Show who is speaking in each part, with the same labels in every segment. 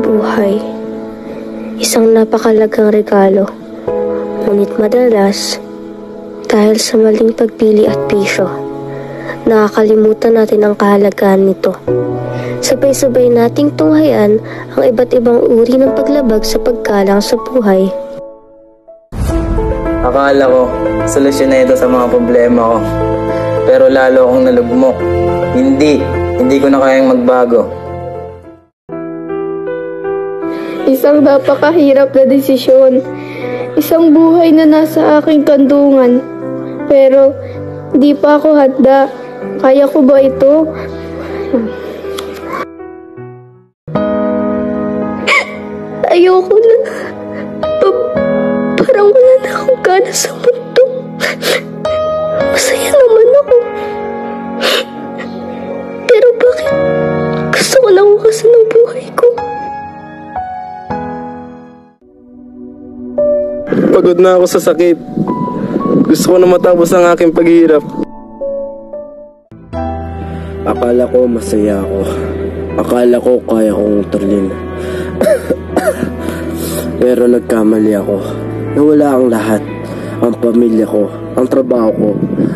Speaker 1: buhay, isang napakalagang regalo. Ngunit madalas, dahil sa maling pagpili at bisyo, nakakalimutan natin ang kahalagahan nito. Sabay-sabay nating tunghayan ang iba't ibang uri ng paglabag sa paggalang sa buhay.
Speaker 2: Akala ko, solusyon na ito sa mga problema ko. Pero lalo akong nalugmok. Hindi ko na kayang magbago.
Speaker 3: Isang napakahirap na desisyon. Isang buhay na nasa aking kandungan. Pero, di pa ako handa. Kaya ko ba ito? Ayoko na. Parang wala na akong gana sa mundo. Masaya naman ako. Pero bakit gusto ko na ukasan ng buhay ko?
Speaker 4: Pagod na ako sa sakit. Gusto ko na matapos ang aking paghihirap. Akala ko masaya ako. Akala ko kaya kong turlin. Pero nagkamali ako. Nawala ang lahat. Ang pamilya ko, ang trabaho ko,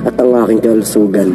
Speaker 4: at ang aking kalusugan.